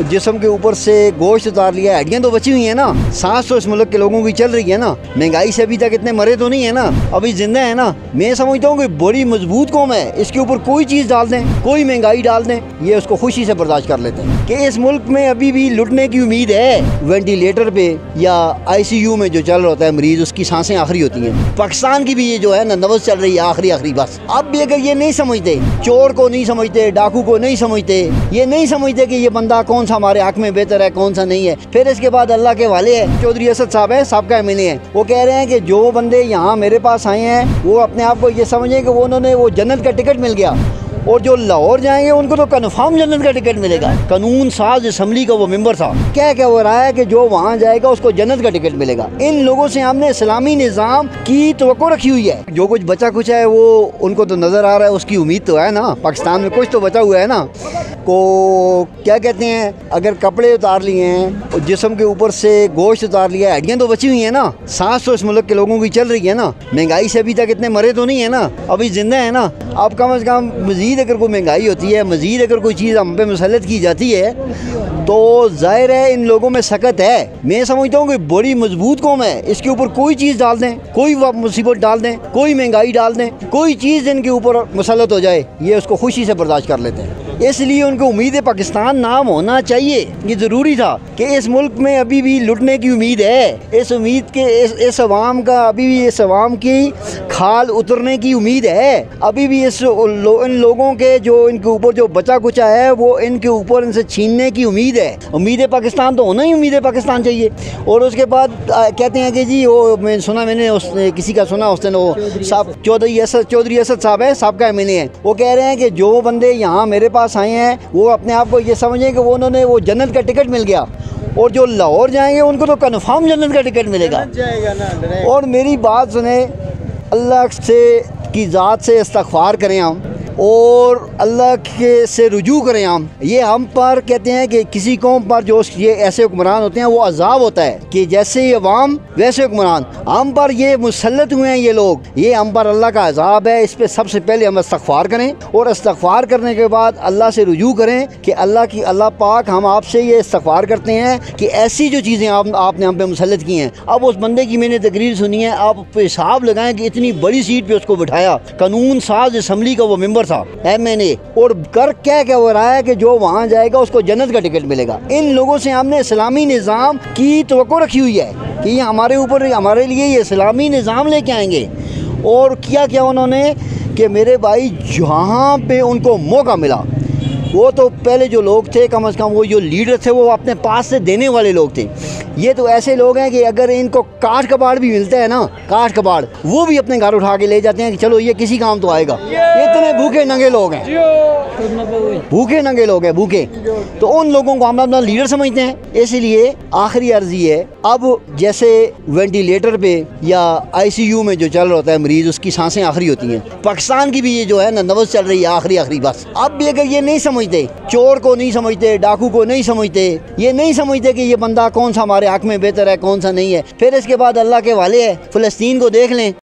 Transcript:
जिस्म के ऊपर से गोश्त उतार लिया, हड्डियाँ तो बची हुई है ना। सांस तो इस मुल्क के लोगों की चल रही है ना। महंगाई से अभी तक इतने मरे तो नहीं है ना, अभी जिंदा है ना। मैं समझता हूँ कि बड़ी मजबूत कौम है, इसके ऊपर कोई चीज़ डाल दें, कोई महंगाई डाल दें, ये उसको खुशी से बर्दाश्त कर लेते हैं। कि इस मुल्क में अभी भी लुटने की उम्मीद है। वेंटिलेटर पे या ICU में जो चल रहा होता है मरीज, उसकी सांसें आखिरी होती हैं। पाकिस्तान की भी ये जो है ना नब्ज़ चल रही है आखिरी बस। अब भी अगर ये नहीं समझते, चोर को नहीं समझते, डाकू को नहीं समझते, ये नहीं समझते कि ये बंदा कौन सा हमारे हक में बेहतर है, कौन सा नहीं है, फिर इसके बाद अल्लाह के वाले है। चौधरी असद साहब है, सबका MLA है, वो कह रहे हैं कि जो बंदे यहाँ मेरे पास आए हैं वो अपने आप को ये समझें कि वो उन्होंने वो जन्नत का टिकट मिल गया, और जो लाहौर जाएंगे उनको तो कन्फर्म जन्नत का टिकट मिलेगा। कानून साज असम्बली का वो मेंबर था, क्या हो रहा है कि जो वहाँ जाएगा उसको जन्नत का टिकट मिलेगा। इन लोगों से हमने इस्लामी निज़ाम की तवक्को रखी हुई है। जो कुछ बचा कुछ है वो उनको तो नज़र आ रहा है, उसकी उम्मीद तो है ना। पाकिस्तान में कुछ तो बचा हुआ है ना। को क्या कहते हैं, अगर कपड़े उतार लिए हैं और जिस्म के ऊपर से गोश्त उतार लिया, हड्डियाँ तो बची हुई है ना। सांस तो इस मुल्क के लोगों की चल रही है ना। महंगाई से अभी तक इतने मरे तो नहीं है ना, अभी जिंदा है ना। अब कम से कम मज़ीद अगर कोई महंगाई होती है, मज़ीद अगर कोई चीज़ हम पे मुसल्लत की जाती है तो ज़ाहिर है इन लोगों में सकत है। मैं समझता हूँ कि बड़ी मजबूत कौम है, इसके ऊपर कोई चीज़ डाल दें, कोई मुसीबत डाल दें, कोई महंगाई डाल दें, कोई चीज़ इनके ऊपर मुसल्लत हो जाए, ये उसको खुशी से बर्दाश्त कर लेते हैं। इसलिए उनको उम्मीद है पाकिस्तान नाम होना चाहिए। ये ज़रूरी था कि इस मुल्क में अभी भी लुटने की उम्मीद है। इस उम्मीद के इस अवाम का अभी भी इस अवाम की खाल उतरने की उम्मीद है। अभी भी इन लोगों के जो इनके ऊपर जो बचा कुचा है वो इनके ऊपर इनसे छीनने की उम्मीद है। उम्मीद पाकिस्तान तो होना ही उम्मीद पाकिस्तान चाहिए। और उसके बाद कहते हैं कि जी वो मैंने किसी का सुना उस दिन वो साहब चौधरी असद साहब है, सबका MLA है, वो कह रहे हैं कि जो बंदे यहाँ मेरे पास आए हैं वो अपने आप को ये समझें कि वो उन्होंने वो जन्नत का टिकट मिल गया, और जो लाहौर जाएंगे उनको तो कन्फर्म जन्नत का टिकट मिलेगा। और मेरी बात सुने, अल्लाह से की ज़ात से इस्तग़फ़ार करें हम, और अल्लाह के से रुजू करें हम। ये हम पर कहते हैं कि किसी कौम पर जो ये ऐसे हुक्मरान होते हैं वो अज़ाब होता है कि जैसे ये अवाम वैसे हुक्मरान। हम पर ये मुसल्लत हुए हैं ये लोग, ये हम पर अल्लाह का अज़ाब है। इस पर सबसे पहले हम इस्तग़फ़ार करें, और इस्तग़फ़ार करने के बाद अल्लाह से रुजू करें कि अल्लाह पाक हम आपसे ये इस्तग़फ़ार करते हैं कि ऐसी जो चीज़ें आपने हम पे मुसल्लत की हैं। अब उस बंदे की मैंने तकरीर सुनी है, आप हिसाब लगाएं कि इतनी बड़ी सीट पर उसको बिठाया, कानून साज असम्बली का वो मेंबर था, MLA, और कर क्या हो रहा है कि जो वहाँ जाएगा उसको जन्नत का टिकट मिलेगा। इन लोगों से हमने इस्लामी निज़ाम की तवक्को रखी हुई है कि ये हमारे लिए ये इस्लामी निज़ाम लेके आएंगे। और क्या उन्होंने कि मेरे भाई जहाँ पे उनको मौका मिला, वो तो पहले जो लोग थे कम से कम वो जो लीडर थे वो अपने पास से देने वाले लोग थे। ये तो ऐसे लोग हैं कि अगर इनको काठ कबाड़ भी मिलता है ना, काठ कबाड़, वो भी अपने घर उठा के ले जाते हैं कि चलो ये किसी काम तो आएगा। इतने भूखे नंगे लोग हैं, भूखे नंगे लोग हैं, भूखे। तो उन लोगों को हम अपना लीडर समझते हैं। इसलिए आखिरी अर्जी है, अब जैसे वेंटिलेटर पे या ICU में जो चल रहा होता है मरीज, उसकी सांसें आखिरी होती हैं। पाकिस्तान की भी ये जो है ना नब्ज़ चल रही है आखिरी बस। अब भी अगर ये नहीं समझते, चोर को नहीं समझते, डाकू को नहीं समझते, ये नहीं समझते कि ये बंदा कौन सा हमारे हक में बेहतर है, कौन सा नहीं है, फिर इसके बाद अल्लाह के वाले है। फ़लस्तीन को देख लें।